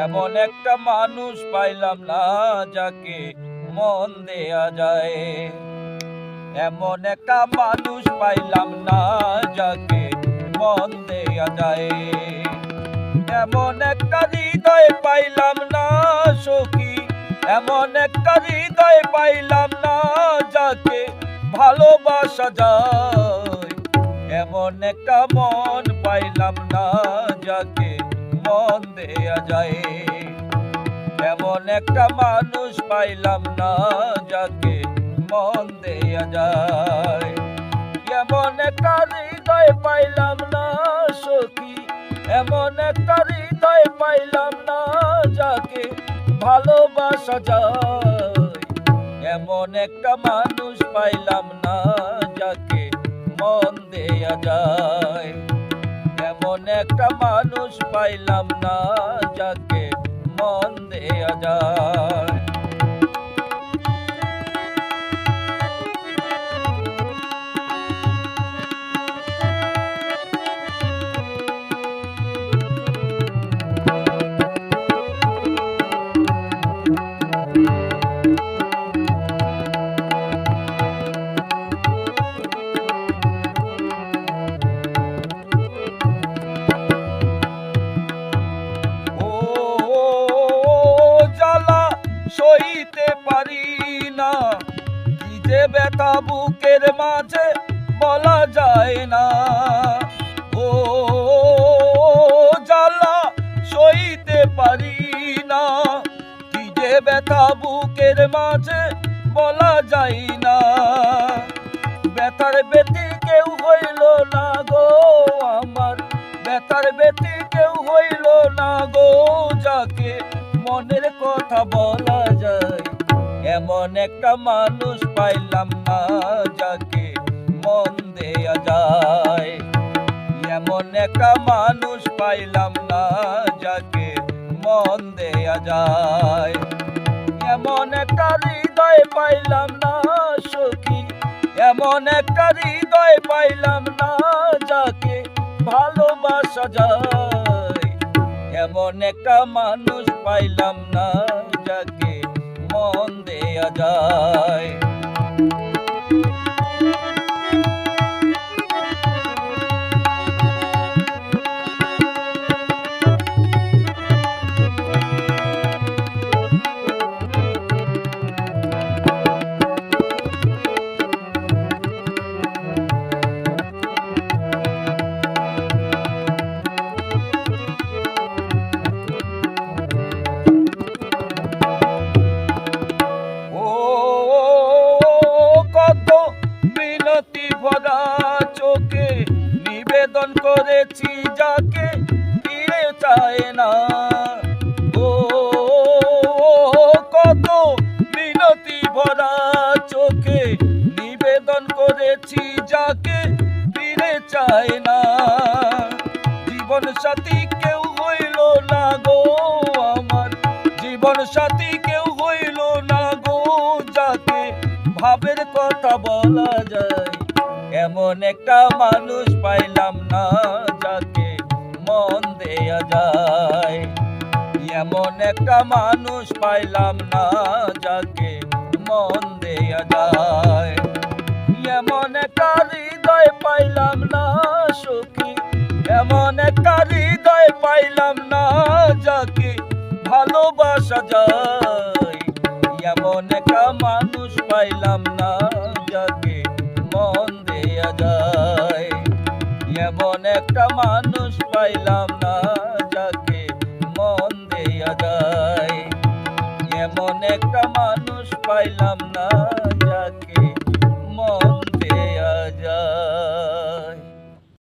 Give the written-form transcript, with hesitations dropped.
এমন একটা মানুষ পাইলাম না যাকে মন দেয়া যায়। এমন একটা মানুষ পাইলাম না যাকে মন দেয়া যায়। এমন একটা হৃদয় পাইলাম না সখী, এমন একটা হৃদয় পাইলাম না যাকে ভালোবাসা যায়। এমন একটা মন পাইলাম না যাকে মন দেয়া যায়। এমন একটা মানুষ পাইলাম না যাকে মন দেয়া যায়। এমন একটা হৃদয় পাইলাম না সখী, এমন একটা হৃদয় পাইলাম না যাকে ভালোবাসা যায়। এমন একটা মানুষ পাইলাম না যাকে মন দেয়া যায়। এমন একটা মানুষ পাইলাম না যাকে মন দেয়া যায়। সইতে পারি না কি যে ব্যথা বুকের মাঝে বলা যায় না। ও জ্বালা সইতে পারি না কি যে ব্যথা বুকের মাঝে বলা যায় না। ব্যথার ব্যথি কেউ হইল না গো আমার, ব্যথার ব্যথি কেউ হইল না গো যাকে মনের কথা বলা যায়। এমন একটা মানুষ পাইলাম না যাকে মন দেয়া যায়। এমন একটা মানুষ পাইলাম না যাকে মন দেয়া যায়। এমন একটা হৃদয় পাইলাম না সখী, এমন একটা হৃদয় পাইলাম না যাকে ভালোবাসা যায়। এমন একটা মানুষ পাইলাম না যাকে মন দেয়া যায়। ভরা চোখে নিবেদন করেছি যাকে ফিরে চায় না। ও কত মিনতি ভরা চোখে নিবেদন করেছি যাকে ফিরে চায় না। জীবন সাথী কেউ হইল না গো আমার, জীবন সাথী কেউ হইল না গো যাকে ভাবের কথা বলা যায়। এমন একটা মানুষ পাইলাম না যাকে মন দেয়া যায়। এমন একটা মানুষ পাইলাম না যাকে মন দেয়া যায়। এমন একটা হৃদয় পাইলাম না সখী, এমন একটা হৃদয় পাইলাম না যাকে ভালোবাসা যায়। এমন একটা মানুষ পাইলাম না যাকে মন দেয়া যায়। এমন একটা মানুষ পাইলাম না যাকে মন দেয়া যায়। এমন একটা মানুষ পাইলাম না যাকে